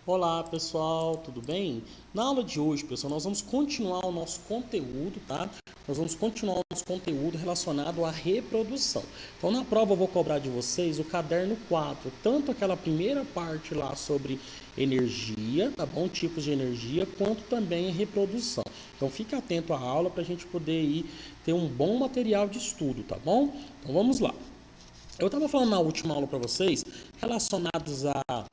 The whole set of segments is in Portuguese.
Olá pessoal, tudo bem? Na aula de hoje, pessoal, nós vamos continuar o nosso conteúdo, tá? Nós vamos continuar o nosso conteúdo relacionado à reprodução. Então, na prova eu vou cobrar de vocês o caderno 4, tanto aquela primeira parte lá sobre energia, tá bom? Tipos de energia, quanto também a reprodução. Então, fique atento à aula para a gente poder ir ter um bom material de estudo, tá bom? Então, vamos lá. Eu estava falando na última aula para vocês relacionados a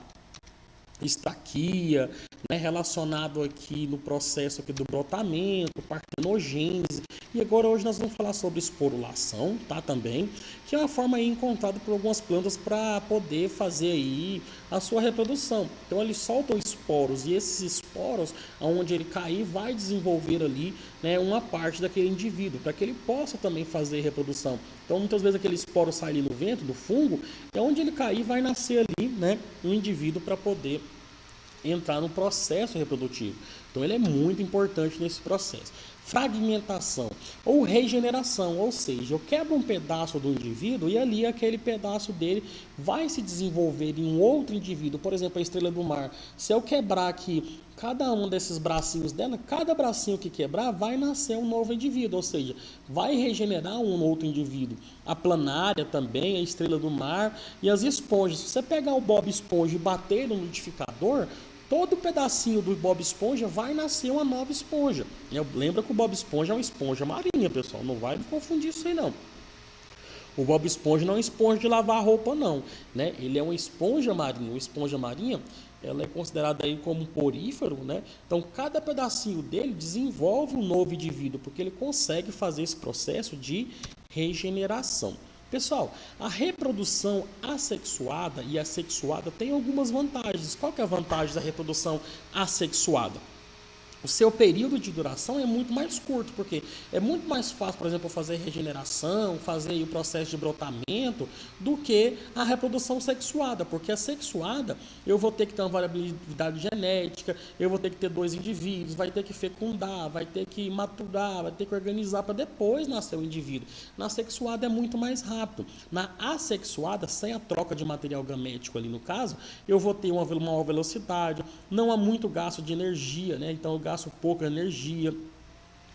estaquia, né, relacionado aqui no processo aqui do brotamento, partenogênese. E agora hoje nós vamos falar sobre esporulação, tá, também, que é uma forma aí encontrada por algumas plantas para poder fazer aí a sua reprodução. Então eles soltam esporos e esses esporos, aonde ele cair, vai desenvolver ali, né, uma parte daquele indivíduo, para que ele possa também fazer reprodução. Então muitas vezes aquele esporo sai ali no vento, do fungo, e onde ele cair vai nascer ali, né, um indivíduo para poder entrar no processo reprodutivo. Então ele é muito importante nesse processo. Fragmentação ou regeneração, ou seja, eu quebro um pedaço do indivíduo e ali aquele pedaço dele vai se desenvolver em um outro indivíduo. Por exemplo, a estrela do mar. Se eu quebrar aqui cada um desses bracinhos dela, cada bracinho que quebrar vai nascer um novo indivíduo, ou seja, vai regenerar um outro indivíduo. A planária também, a estrela do mar e as esponjas. Se você pegar o Bob Esponja e bater no liquidificador, todo pedacinho do Bob Esponja vai nascer uma nova esponja. Lembra que o Bob Esponja é uma esponja marinha, pessoal. Não vai confundir isso aí, não. O Bob Esponja não é uma esponja de lavar roupa, não, né? Ele é uma esponja marinha. Uma esponja marinha, ela é considerada aí como um porífero, né? Então, cada pedacinho dele desenvolve um novo indivíduo, porque ele consegue fazer esse processo de regeneração. Pessoal, a reprodução assexuada e assexuada tem algumas vantagens. Qual que é a vantagem da reprodução assexuada? O seu período de duração é muito mais curto, porque é muito mais fácil, por exemplo, fazer regeneração, fazer o processo de brotamento, do que a reprodução sexuada, porque a sexuada eu vou ter que ter uma variabilidade genética, eu vou ter que ter dois indivíduos, vai ter que fecundar, vai ter que maturar, vai ter que organizar para depois nascer o indivíduo. Na sexuada é muito mais rápido. Na assexuada, sem a troca de material gamético ali no caso, eu vou ter uma maior velocidade, não há muito gasto de energia, né? Então eu gasto pouca energia,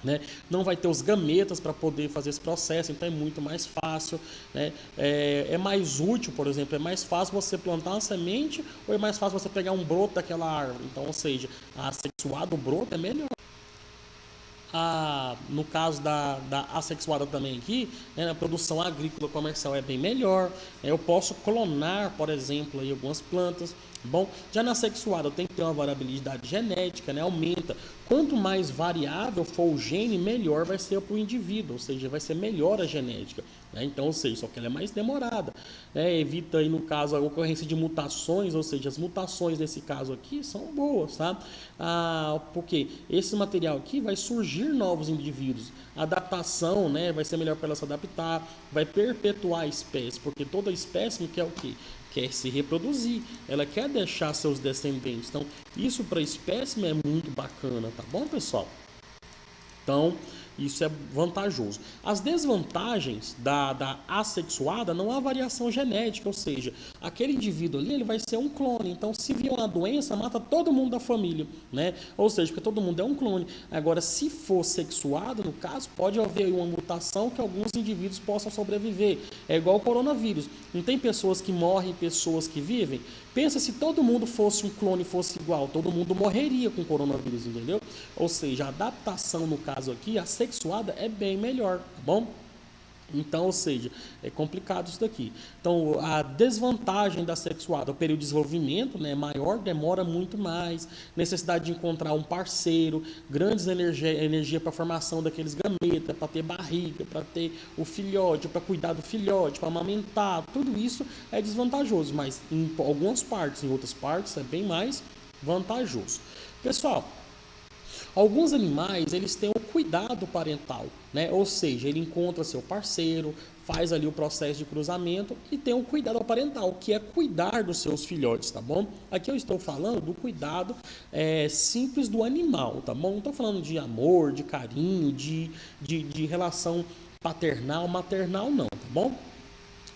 né? Não vai ter os gametas para poder fazer esse processo, então é muito mais fácil, né? É mais útil, por exemplo, é mais fácil você plantar uma semente ou é mais fácil você pegar um broto daquela árvore. Então, ou seja, a assexuada, o broto é melhor. No caso da assexuada também aqui, né, a produção agrícola comercial é bem melhor. Eu posso clonar, por exemplo, aí, algumas plantas. Bom, já na sexuada eu tenho que ter uma variabilidade genética, né, aumenta. Quanto mais variável for o gene, melhor vai ser para o indivíduo, ou seja, vai ser melhor a genética. Né? Então, ou seja, só que ela é mais demorada. Né? Evita aí, no caso, a ocorrência de mutações, ou seja, as mutações nesse caso aqui são boas, tá? Porque esse material aqui vai surgir novos indivíduos. A adaptação, né, vai ser melhor para ela se adaptar, vai perpetuar a espécie, porque toda espécie quer o quê? Quer se reproduzir, ela quer deixar seus descendentes. Então, isso para a espécie é muito bacana, tá bom, pessoal? Então, isso é vantajoso. As desvantagens da assexuada não há variação genética, ou seja, aquele indivíduo ali ele vai ser um clone. Então, se vier uma doença, mata todo mundo da família, né? Ou seja, porque todo mundo é um clone. Agora, se for sexuado, no caso, pode haver uma mutação que alguns indivíduos possam sobreviver. É igual o coronavírus. Não tem pessoas que morrem e pessoas que vivem? Pensa se todo mundo fosse um clone, fosse igual, todo mundo morreria com o coronavírus, entendeu? Ou seja, a adaptação, no caso aqui, a sexuada é bem melhor, tá bom? Então, ou seja, é complicado isso daqui. Então, a desvantagem da sexuada, o período de desenvolvimento, né, é maior, demora muito mais, necessidade de encontrar um parceiro, grandes energia para a formação daqueles gametas, para ter barriga, para ter o filhote, para cuidar do filhote, para amamentar, tudo isso é desvantajoso, mas em algumas partes, em outras partes é bem mais vantajoso. Pessoal, alguns animais, eles têm o cuidado parental, né? Ou seja, ele encontra seu parceiro, faz ali o processo de cruzamento e tem o cuidado parental, que é cuidar dos seus filhotes, tá bom? Aqui eu estou falando do cuidado simples do animal, tá bom? Não estou falando de amor, de carinho, de relação paternal, maternal, não, tá bom?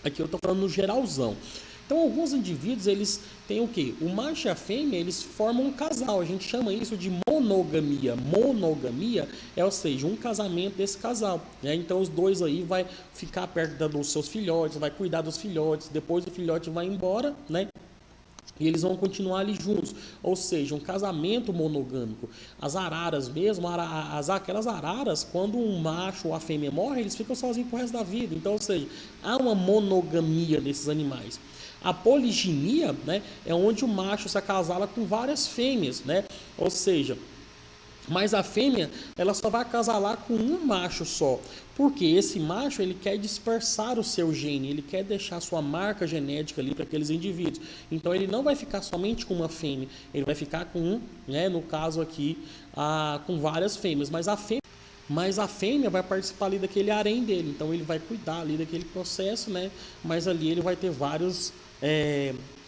Aqui eu estou falando no geralzão. Então, alguns indivíduos, eles têm o quê? O macho e a fêmea, eles formam um casal. A gente chama isso de monogamia. Monogamia é, ou seja, um casamento desse casal, né? Então, os dois aí vai ficar perto dos seus filhotes, vai cuidar dos filhotes, depois o filhote vai embora, né? E eles vão continuar ali juntos, ou seja, um casamento monogâmico. As araras mesmo, aquelas araras, quando um macho ou a fêmea morre, eles ficam sozinhos pro resto da vida. Então, ou seja, há uma monogamia desses animais. A poliginia, né, é onde o macho se acasala com várias fêmeas, né? Ou seja, mas a fêmea, ela só vai acasalar com um macho só. Porque esse macho, ele quer dispersar o seu gene, ele quer deixar sua marca genética ali para aqueles indivíduos. Então, ele não vai ficar somente com uma fêmea, ele vai ficar com um, né, no caso aqui, com várias fêmeas. Mas a fêmea vai participar ali daquele harém dele, então ele vai cuidar ali daquele processo, né? Mas ali ele vai ter vários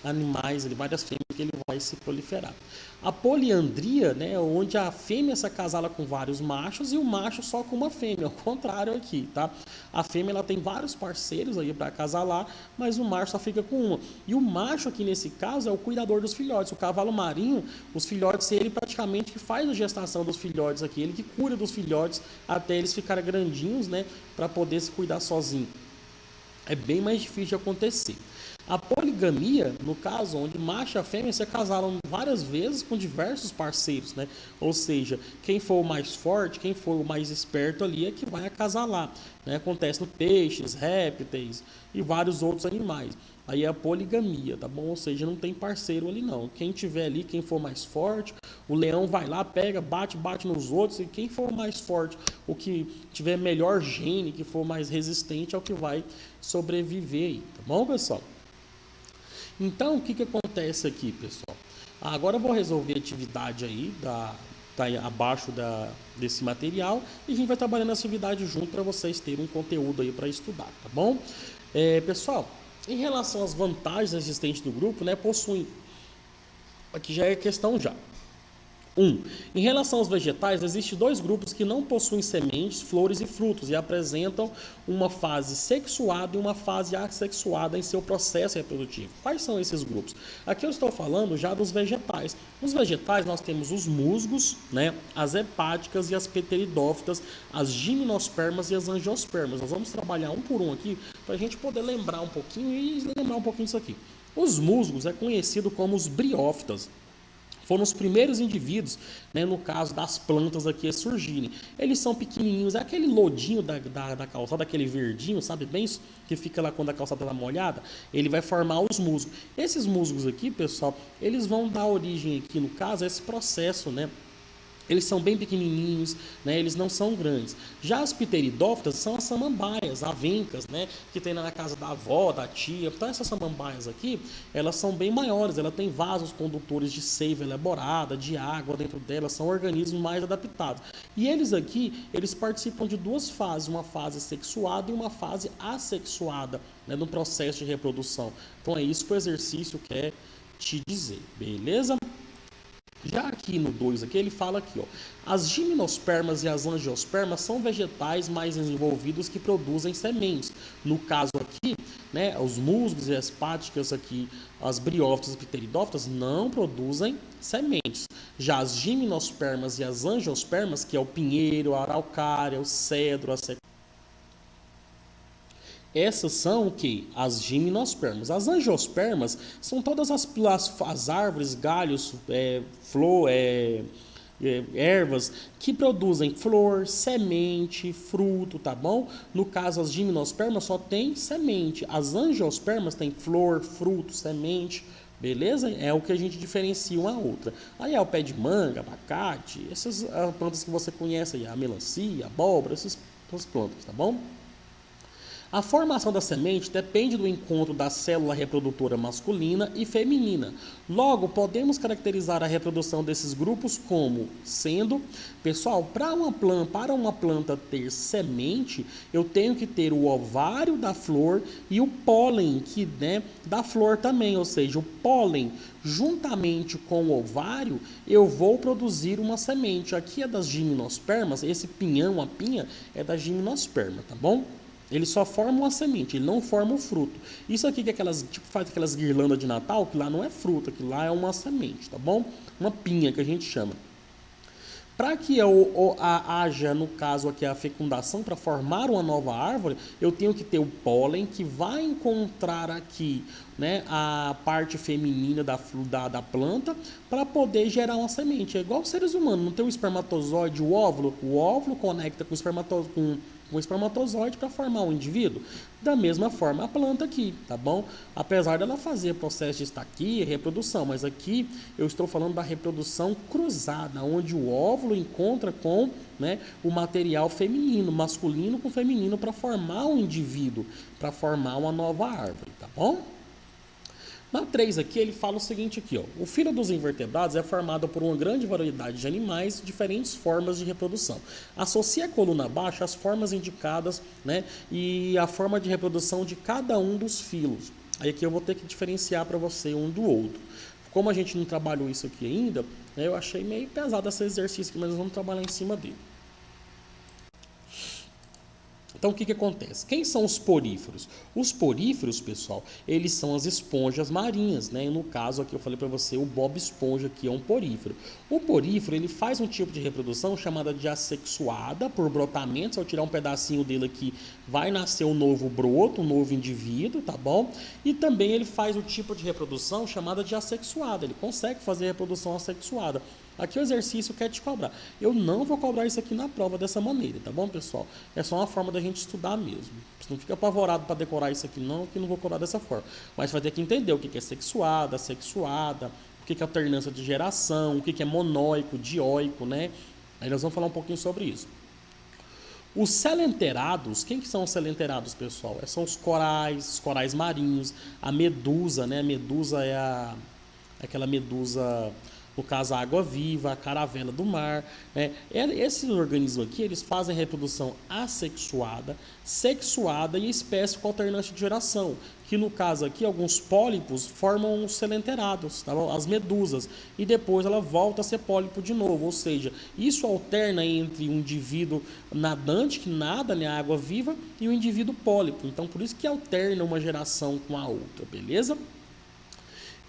animais, várias fêmeas que ele vai se proliferar. A poliandria, né, onde a fêmea se acasala com vários machos e o macho só com uma fêmea, ao contrário aqui, tá? A fêmea, ela tem vários parceiros aí para acasalar, mas o macho só fica com uma. E o macho aqui nesse caso é o cuidador dos filhotes. O cavalo marinho, os filhotes, ele praticamente que faz a gestação dos filhotes aqui, ele que cuida dos filhotes até eles ficarem grandinhos, né, para poder se cuidar sozinho. É bem mais difícil de acontecer. A poligamia, no caso, onde macho e a fêmea se casaram várias vezes com diversos parceiros, né? Ou seja, quem for o mais forte, quem for o mais esperto ali é que vai acasalar, né? Acontece no peixes, répteis e vários outros animais. Aí é a poligamia, tá bom? Ou seja, não tem parceiro ali não. Quem tiver ali, quem for mais forte, o leão vai lá, pega, bate nos outros, e quem for mais forte, o que tiver melhor gene, que for mais resistente, é o que vai sobreviver aí, tá bom, pessoal? Então, o que acontece aqui, pessoal? Agora eu vou resolver a atividade aí, tá aí abaixo desse material, e a gente vai trabalhando essa atividade junto para vocês terem um conteúdo aí para estudar, tá bom? Pessoal, em relação às vantagens existentes do grupo, né, possuem... Aqui já é questão já. Em relação aos vegetais, existem dois grupos que não possuem sementes, flores e frutos e apresentam uma fase sexuada e uma fase assexuada em seu processo reprodutivo. Quais são esses grupos? Aqui eu estou falando já dos vegetais. Nos vegetais nós temos os musgos, né, as hepáticas e as pteridófitas, as gimnospermas e as angiospermas. Nós vamos trabalhar um por um aqui para a gente poder lembrar um pouquinho disso aqui. Os musgos é conhecido como os briófitas. Foram os primeiros indivíduos, né, no caso das plantas aqui, a surgirem. Eles são pequenininhos, é aquele lodinho da calçada, aquele verdinho, sabe bem isso? Que fica lá quando a calçada está molhada. Ele vai formar os musgos. Esses musgos aqui, pessoal, eles vão dar origem aqui, no caso, a esse processo, né? Eles são bem pequenininhos, né? Eles não são grandes. Já as pteridófitas são as samambaias, avencas, né? Que tem na casa da avó, da tia. Então essas samambaias aqui, elas são bem maiores. Ela tem vasos condutores de seiva elaborada, de água dentro delas. São organismos mais adaptados. E eles aqui, eles participam de duas fases. Uma fase sexuada e uma fase assexuada, né? No processo de reprodução. Então é isso que o exercício quer te dizer, beleza? Já aqui no 2, aqui, ele fala aqui, ó, as gimnospermas e as angiospermas são vegetais mais desenvolvidos que produzem sementes. No caso aqui, né, os musgos e as hepáticas aqui, as briófitas e pteridófitas não produzem sementes. Já as gimnospermas e as angiospermas, que é o pinheiro, a araucária, o cedro, a essas são o que? As gimnospermas. As angiospermas são todas as árvores, galhos, flor, ervas que produzem flor, semente, fruto, tá bom? No caso, as gimnospermas só tem semente. As angiospermas têm flor, fruto, semente, beleza? É o que a gente diferencia uma outra. Aí é o pé de manga, abacate, essas plantas que você conhece aí, a melancia, a abóbora, essas plantas, tá bom? A formação da semente depende do encontro da célula reprodutora masculina e feminina. Logo, podemos caracterizar a reprodução desses grupos como sendo... Pessoal, para uma planta ter semente, eu tenho que ter o ovário da flor e o pólen da flor também. Ou seja, o pólen, juntamente com o ovário, eu vou produzir uma semente. Aqui é das gimnospermas, esse pinhão, a pinha, é da gimnosperma, tá bom? ele só forma uma semente, ele não forma o fruto. Isso aqui que é aquelas, tipo, faz aquelas guirlandas de Natal, que lá não é fruto, que lá é uma semente, tá bom? Uma pinha que a gente chama. Para que haja, no caso aqui, a fecundação para formar uma nova árvore, eu tenho que ter o pólen que vai encontrar aqui, né, a parte feminina da planta para poder gerar uma semente. É igual os seres humanos, não tem o espermatozoide, o óvulo conecta com o espermatozoide para formar um indivíduo. Da mesma forma a planta aqui, tá bom? Apesar dela fazer processo de estaquia, reprodução, mas aqui eu estou falando da reprodução cruzada, onde o óvulo encontra com, né, o material feminino, masculino com feminino para formar um indivíduo, para formar uma nova árvore, tá bom? Na 3 aqui, ele fala o seguinte aqui, ó, o filo dos invertebrados é formado por uma grande variedade de animais, diferentes formas de reprodução. Associa a coluna abaixo as formas indicadas, né, e a forma de reprodução de cada um dos filos. Aí aqui eu vou ter que diferenciar para você um do outro. Como a gente não trabalhou isso aqui ainda, né, eu achei meio pesado esse exercício aqui, mas nós vamos trabalhar em cima dele. Então, o que acontece? Quem são os poríferos? Os poríferos, pessoal, eles são as esponjas marinhas, né? E no caso aqui eu falei para você, o Bob Esponja aqui é um porífero. O porífero, ele faz um tipo de reprodução chamada de assexuada, por brotamento. Se eu tirar um pedacinho dele aqui, vai nascer um novo broto, um novo indivíduo, tá bom? E também ele faz o tipo de reprodução chamada de assexuada. Ele consegue fazer reprodução assexuada. Aqui o exercício quer te cobrar. Eu não vou cobrar isso aqui na prova dessa maneira, tá bom, pessoal? É só uma forma da gente estudar mesmo. Você não fica apavorado para decorar isso aqui não, que não vou cobrar dessa forma. Mas vai ter que entender o que é sexuada, assexuada, o que é alternância de geração, o que é monóico, dioico, né? Aí nós vamos falar um pouquinho sobre isso. Os selenterados, quem que são os selenterados, pessoal? São os corais marinhos, a medusa, né? A medusa é aquela medusa, no caso a água-viva, a caravela do mar, né? Esses organismos aqui, eles fazem reprodução assexuada, sexuada e espécie com alternância de geração, que no caso aqui, alguns pólipos formam os selenterados, tá bom? As medusas, e depois ela volta a ser pólipo de novo, ou seja, isso alterna entre um indivíduo nadante, que nada, né, água viva, e o indivíduo pólipo. Então, por isso que alterna uma geração com a outra, beleza?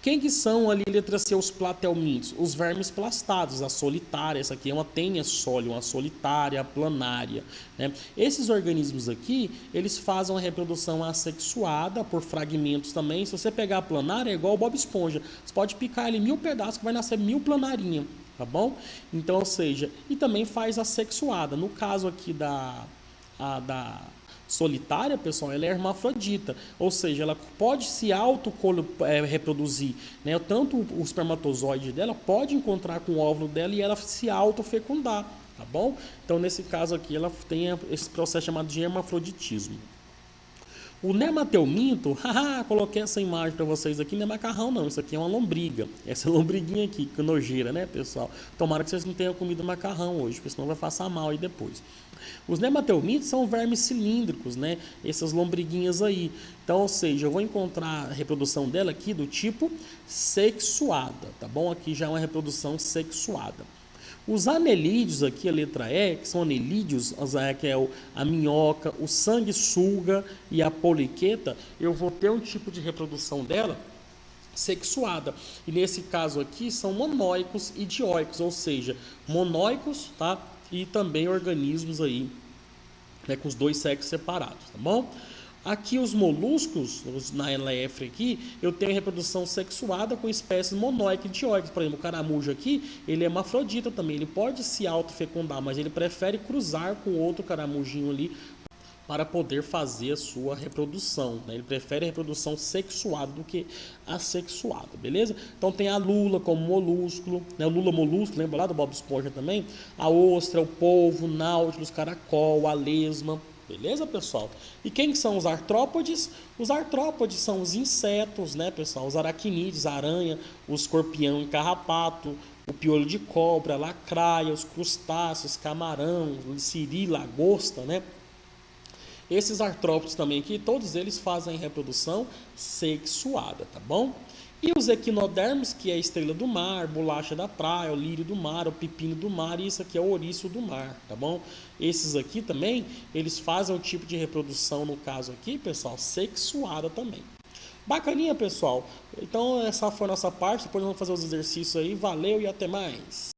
Quem que são ali, letra C, os platelmintos? Os vermes plastados, a solitária, essa aqui é uma tênia sólida, uma solitária, planária, né? Esses organismos aqui, eles fazem a reprodução assexuada por fragmentos também. Se você pegar a planária, é igual o Bob Esponja. Você pode picar ele em 1000 pedaços que vai nascer 1000 planarinhas, tá bom? Então, ou seja, e também faz a sexuada. No caso aqui da solitária, pessoal, ela é hermafrodita, ou seja, ela pode se reproduzir, né? Tanto o espermatozoide dela pode encontrar com o óvulo dela e ela se autofecundar, tá bom? Então, nesse caso aqui, ela tem esse processo chamado de hermafroditismo. O nemateuminto, coloquei essa imagem para vocês aqui, não é macarrão não, isso aqui é uma lombriga, essa lombriguinha aqui, que nojeira, né, pessoal? Tomara que vocês não tenham comido macarrão hoje, porque senão vai passar mal aí depois. Os nemateumintos são vermes cilíndricos, né, essas lombriguinhas aí. Então, ou seja, eu vou encontrar a reprodução dela aqui do tipo sexuada, tá bom? Aqui já é uma reprodução sexuada. Os anelídeos aqui, a letra E, que são anelídeos, que é a minhoca, o sanguessuga e a poliqueta, eu vou ter um tipo de reprodução dela sexuada. E nesse caso aqui são monóicos e dioicos, ou seja, monóicos, tá? E também organismos aí, né, com os dois sexos separados, tá bom? Aqui os moluscos, na LF aqui, eu tenho reprodução sexuada com espécies monóicas e dioicas. Por exemplo, o caramujo aqui, ele é hermafrodita também, ele pode se autofecundar, mas ele prefere cruzar com outro caramujinho ali para poder fazer a sua reprodução, né? Ele prefere a reprodução sexuada do que assexuada, beleza? Então tem a lula como molúsculo, né? O lula molúsculo, lembra lá do Bob Esponja também? A ostra, o polvo, náutilus, caracol, a lesma. Beleza, pessoal? E quem são os artrópodes? Os artrópodes são os insetos, né, pessoal? Os aracnídeos, a aranha, o escorpião e carrapato, o piolho de cobra, a lacraia, os crustáceos, camarão, siri, lagosta, né? Esses artrópodes também aqui, todos eles fazem reprodução sexuada, tá bom? E os equinodermos, que é a estrela do mar, bolacha da praia, o lírio do mar, o pepino do mar, e isso aqui é o ouriço do mar, tá bom? Esses aqui também, eles fazem um tipo de reprodução, no caso aqui, pessoal, sexuada também. Bacaninha, pessoal. Então essa foi a nossa parte, depois vamos fazer os exercícios aí. Valeu e até mais!